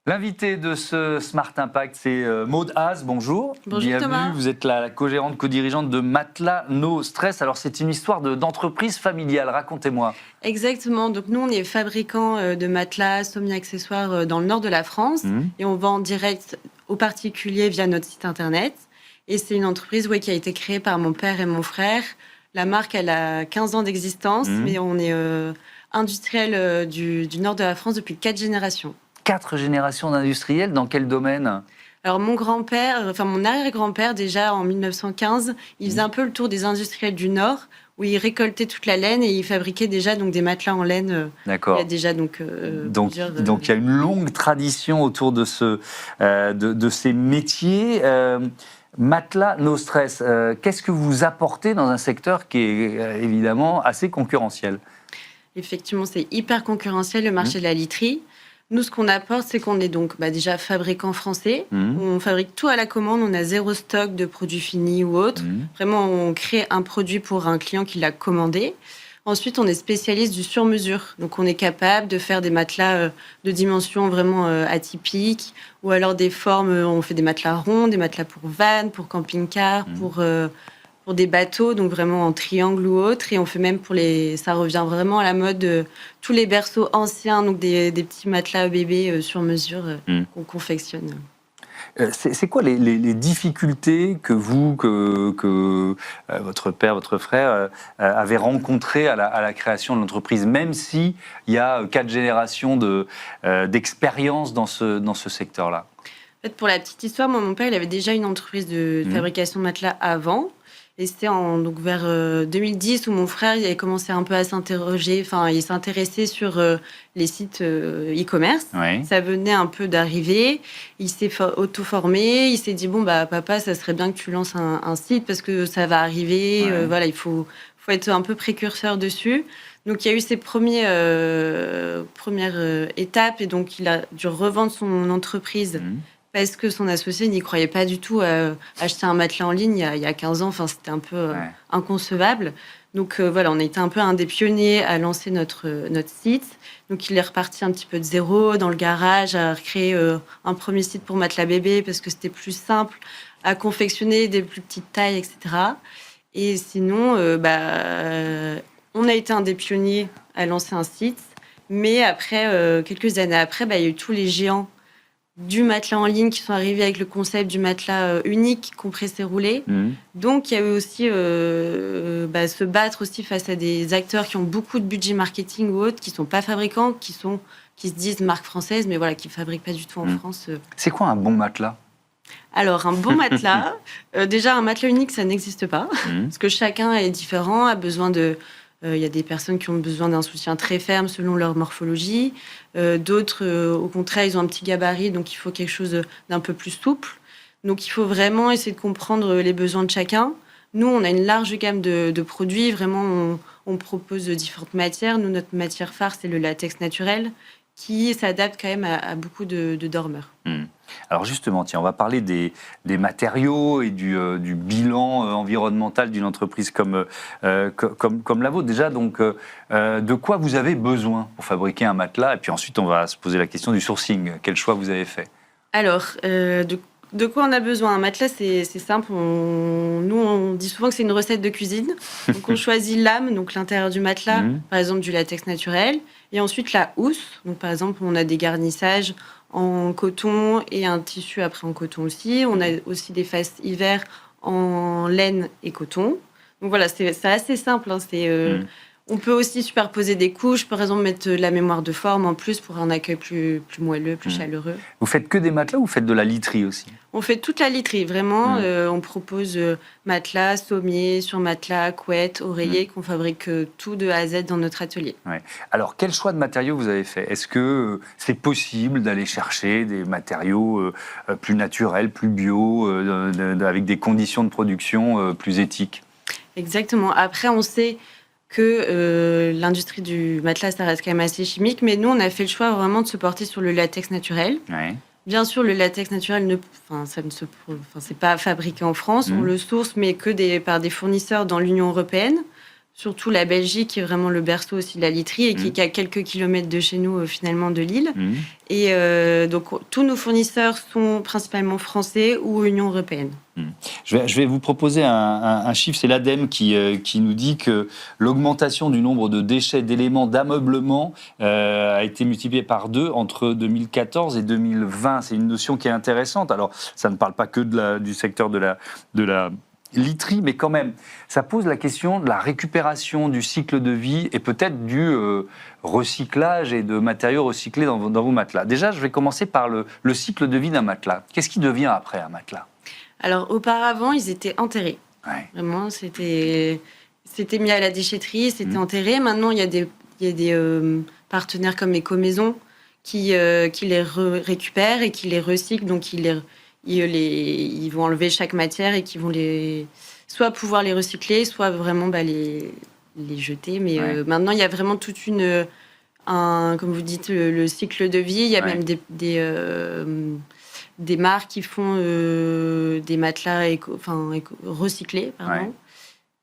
L'invité de ce Smart Impact, c'est Maud Haas. Bonjour. Bonjour Bienvenue. Thomas. Vous êtes la co-gérante, co-dirigeante de Matelas No Stress. Alors, c'est une histoire d'entreprise familiale. Racontez-moi. Exactement. Donc nous, on est fabricant de matelas, sommiers, accessoires dans le nord de la France et on vend en direct aux particuliers via notre site internet. Et c'est une entreprise qui a été créée par mon père et mon frère. La marque, elle a 15 ans d'existence, mais on est industriel du nord de la France depuis 4 générations. 4 générations d'industriels, dans quel domaine? Alors mon grand-père, enfin mon arrière-grand-père, déjà en 1915, il faisait un peu le tour des industriels du Nord, où il récoltait toute la laine et il fabriquait déjà donc des matelas en laine. D'accord. Il y a déjà donc plusieurs. Donc, il y a une longue tradition autour de ces métiers. Matelas No Stress, qu'est-ce que vous apportez dans un secteur qui est évidemment assez concurrentiel? Effectivement, c'est hyper concurrentiel le marché de la literie. Nous, ce qu'on apporte, c'est qu'on est donc déjà fabricant français. On fabrique tout à la commande. On a zéro stock de produits finis ou autres. Vraiment, on crée un produit pour un client qui l'a commandé. Ensuite, on est spécialiste du sur-mesure. Donc, on est capable de faire des matelas de dimensions vraiment atypiques ou alors des formes. On fait des matelas ronds, des matelas pour van, pour camping-car, pour des bateaux, donc vraiment en triangle ou autre. Et on fait même ça revient vraiment à la mode de tous les berceaux anciens, donc des petits matelas bébés sur mesure qu'on confectionne. C'est quoi les difficultés que votre père, votre frère avez rencontrées à la création de l'entreprise, même s'il y a 4 générations d'expérience dans ce secteur-là? En fait, pour la petite histoire, moi, mon père, il avait déjà une entreprise de fabrication de matelas avant. Et c'était donc vers 2010 où mon frère il avait commencé un peu à s'interroger, enfin il s'intéressait sur les sites e-commerce. Oui. Ça venait un peu d'arriver. Il s'est auto-formé. Il s'est dit bon papa, ça serait bien que tu lances un site parce que ça va arriver. Ouais. Voilà, il faut être un peu précurseur dessus. Donc il y a eu ses premières étapes et donc il a dû revendre son entreprise. Parce que son associé n'y croyait pas du tout à acheter un matelas en ligne il y a 15 ans. Enfin, c'était un peu inconcevable. Donc voilà, on a été un peu un des pionniers à lancer notre site. Donc il est reparti un petit peu de zéro dans le garage, à recréer un premier site pour matelas bébé parce que c'était plus simple à confectionner, des plus petites tailles, etc. Et sinon, on a été un des pionniers à lancer un site. Mais après, quelques années après, il y a eu tous les géants du matelas en ligne qui sont arrivés avec le concept du matelas unique, compressé, roulé. Donc, il y a eu aussi se battre aussi face à des acteurs qui ont beaucoup de budget marketing ou autres, qui ne sont pas fabricants, qui se disent marque française, mais voilà, qui ne fabriquent pas du tout en France. C'est quoi un bon matelas? Alors, un bon matelas, déjà, un matelas unique, ça n'existe pas, parce que chacun est différent, a besoin de... Il y a des personnes qui ont besoin d'un soutien très ferme selon leur morphologie. D'autres, au contraire, ils ont un petit gabarit, donc il faut quelque chose d'un peu plus souple. Donc il faut vraiment essayer de comprendre les besoins de chacun. Nous, on a une large gamme de produits. Vraiment, on propose différentes matières. Nous, notre matière phare, c'est le latex naturel qui s'adapte quand même à beaucoup de dormeurs. Alors justement, tiens, on va parler des matériaux et du bilan environnemental d'une entreprise comme la vôtre. Déjà, donc, de quoi vous avez besoin pour fabriquer un matelas? Et puis ensuite, on va se poser la question du sourcing. Quel choix vous avez fait? Alors, de quoi on a besoin? Un matelas, c'est simple. Nous, on dit souvent que c'est une recette de cuisine. Donc, on choisit l'âme, donc l'intérieur du matelas, par exemple du latex naturel. Et ensuite, la housse. Donc, par exemple, on a des garnissages en coton et un tissu après en coton aussi. On a aussi des faces hiver en laine et coton. Donc, voilà, c'est assez simple. On peut aussi superposer des couches, par exemple mettre de la mémoire de forme en plus pour un accueil plus moelleux, plus chaleureux. Vous faites que des matelas ou vous faites de la literie aussi? On fait toute la literie, vraiment. On propose matelas, sommiers, surmatelas, couettes, oreillers, qu'on fabrique tout de A à Z dans notre atelier. Ouais. Alors, quel choix de matériaux vous avez fait? Est-ce que c'est possible d'aller chercher des matériaux plus naturels, plus bio, avec des conditions de production plus éthiques? Exactement. Après, on sait que l'industrie du matelas, ça reste quand même assez chimique, mais nous, on a fait le choix vraiment de se porter sur le latex naturel. Ouais. Bien sûr, le latex naturel, c'est pas fabriqué en France. On le source, mais par des fournisseurs dans l'Union européenne. surtout la Belgique, qui est vraiment le berceau aussi de la literie et qui est qu'à quelques kilomètres de chez nous, finalement, de Lille. Et donc, tous nos fournisseurs sont principalement français ou Union européenne. Je vais vous proposer un chiffre, c'est l'ADEME qui nous dit que l'augmentation du nombre de déchets, d'éléments d'ameublement a été multipliée par 2 entre 2014 et 2020. C'est une notion qui est intéressante. Alors, ça ne parle pas que du secteur de la literie, mais quand même, ça pose la question de la récupération, du cycle de vie et peut-être du recyclage et de matériaux recyclés dans vos matelas. Déjà, je vais commencer par le cycle de vie d'un matelas. Qu'est-ce qui devient après un matelas ? Alors, auparavant, ils étaient enterrés. Ouais. Vraiment, c'était mis à la déchetterie, c'était enterré. Maintenant, il y a des partenaires comme Écomaison qui les récupèrent et qui les recyclent. Donc, ils vont enlever chaque matière et qui vont soit pouvoir les recycler, soit vraiment les jeter. Mais maintenant, il y a vraiment toute comme vous dites, le cycle de vie. Il y a même des marques qui font des matelas recyclés. Pardon.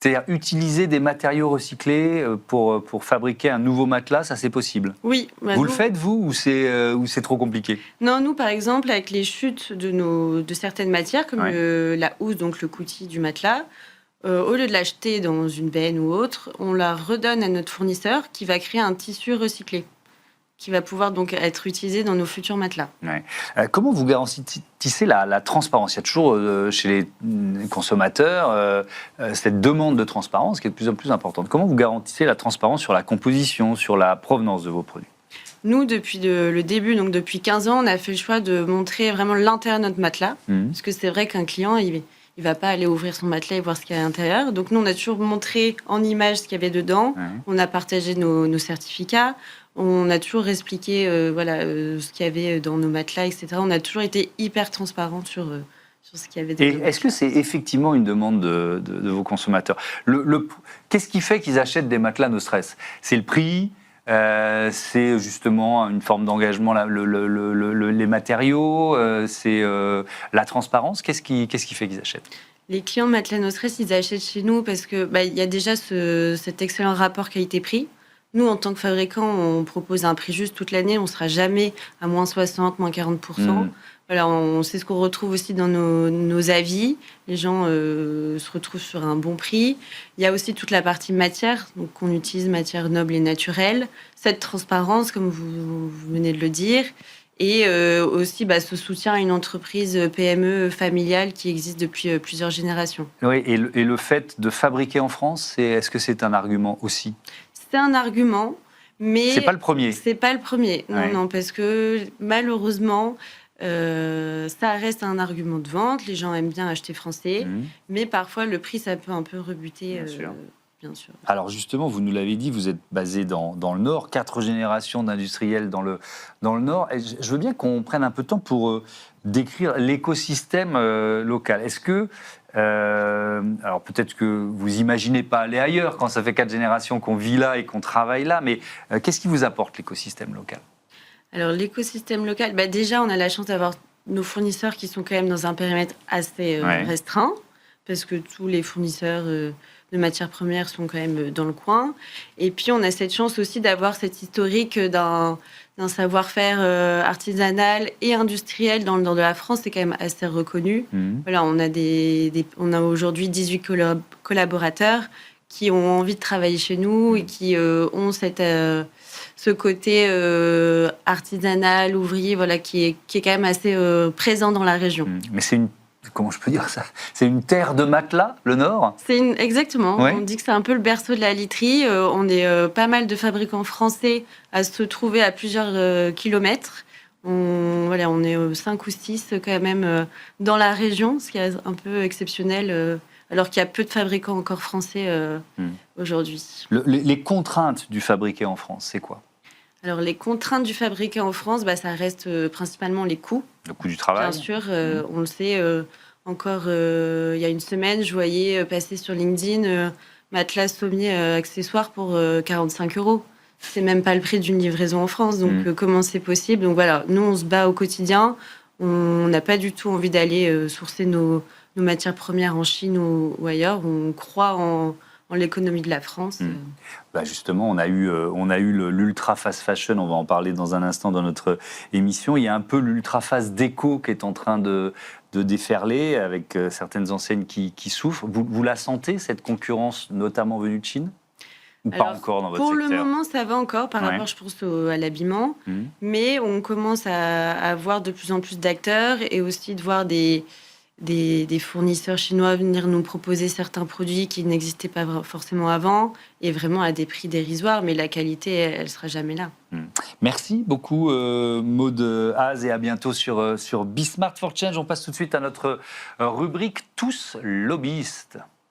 C'est-à-dire utiliser des matériaux recyclés pour fabriquer un nouveau matelas, ça c'est possible ? Oui. Vous le faites, vous, ou c'est trop compliqué ? Non, nous, par exemple, avec les chutes de certaines matières, comme la housse, donc le coutil du matelas, au lieu de l'acheter dans une benne ou autre, on la redonne à notre fournisseur qui va créer un tissu recyclé, qui va pouvoir donc être utilisé dans nos futurs matelas. Comment vous garantissez la transparence ? Il y a toujours chez les consommateurs cette demande de transparence qui est de plus en plus importante. Comment vous garantissez la transparence sur la composition, sur la provenance de vos produits ? Nous, depuis le début, donc depuis 15 ans, on a fait le choix de montrer vraiment l'intérieur de notre matelas. Parce que c'est vrai qu'un client, il ne va pas aller ouvrir son matelas et voir ce qu'il y a à l'intérieur. Donc nous, on a toujours montré en image ce qu'il y avait dedans. On a partagé nos certificats. On a toujours expliqué ce qu'il y avait dans nos matelas, etc. On a toujours été hyper transparent sur ce qu'il y avait dans nos matelas. Est-ce que c'est effectivement une demande de vos consommateurs ? Qu'est-ce qui fait qu'ils achètent des matelas No Stress ? C'est le prix ? C'est justement une forme d'engagement, les matériaux, c'est la transparence. Qu'est-ce qui fait qu'ils achètent ? Les clients Matelas No Stress, ils achètent chez nous parce que y a déjà cet excellent rapport qualité-prix. Nous, en tant que fabricant, on propose un prix juste toute l'année. On ne sera jamais à moins 60, moins 40%. Voilà, c'est ce qu'on retrouve aussi dans nos avis. Les gens se retrouvent sur un bon prix. Il y a aussi toute la partie matière. Donc, on utilise matière noble et naturelle. Cette transparence, comme vous venez de le dire. Et aussi ce soutien à une entreprise PME familiale qui existe depuis plusieurs générations. Oui, et le fait de fabriquer en France, est-ce que c'est un argument aussi ? C'est un argument, mais... C'est pas le premier. C'est pas le premier, non, parce que malheureusement, ça reste un argument de vente. Les gens aiment bien acheter français, mais parfois le prix, ça peut un peu rebuter. Bien sûr. Alors justement, vous nous l'avez dit, vous êtes basé dans le Nord, 4 générations d'industriels dans le Nord. Et je veux bien qu'on prenne un peu de temps pour décrire l'écosystème local. Est-ce que... alors peut-être que vous imaginez pas aller ailleurs quand ça fait 4 générations qu'on vit là et qu'on travaille là, mais qu'est-ce qui vous apporte l'écosystème local ? Alors l'écosystème local, déjà on a la chance d'avoir nos fournisseurs qui sont quand même dans un périmètre assez restreint, parce que tous les fournisseurs de matières premières sont quand même dans le coin. Et puis on a cette chance aussi d'avoir cette historique d'un savoir-faire artisanal et industriel dans le nord de la France, c'est quand même assez reconnu. Voilà, on a aujourd'hui 18 collaborateurs qui ont envie de travailler chez nous et qui ont ce côté artisanal, ouvrier, voilà, qui est quand même assez présent dans la région. Mais comment je peux dire ça ? C'est une terre de matelas, le Nord ? Exactement. Ouais. On dit que c'est un peu le berceau de la literie. On est pas mal de fabricants français à se trouver à plusieurs kilomètres. On est 5 ou 6 quand même dans la région, ce qui est un peu exceptionnel, alors qu'il y a peu de fabricants encore français aujourd'hui. Les contraintes du fabriqué en France, c'est quoi ? Alors, les contraintes du fabriqué en France, ça reste principalement les coûts. Le coût du travail. Bien sûr, on le sait. Encore il y a une semaine, je voyais passer sur LinkedIn matelas sommier accessoires pour 45 €. C'est même pas le prix d'une livraison en France. Donc, comment c'est possible ? Donc voilà, nous, on se bat au quotidien. On n'a pas du tout envie d'aller sourcer nos matières premières en Chine ou ailleurs. On croit l'économie de la France. Bah justement, on a eu l'ultra fast fashion, on va en parler dans un instant dans notre émission. Il y a un peu l'ultra fast déco qui est en train de déferler avec certaines enseignes qui souffrent. Vous la sentez, cette concurrence, notamment venue de Chine? Ou pas encore dans votre secteur? secteur? Pour le moment, ça va encore par rapport, je pense, à l'habillement. Mais on commence à voir de plus en plus d'acteurs et aussi de voir des fournisseurs chinois venir nous proposer certains produits qui n'existaient pas forcément avant et vraiment à des prix dérisoires, mais la qualité, elle sera jamais là. Merci beaucoup Maud Haas et à bientôt sur Be Smart for Change. On passe tout de suite à notre rubrique Tous lobbyistes.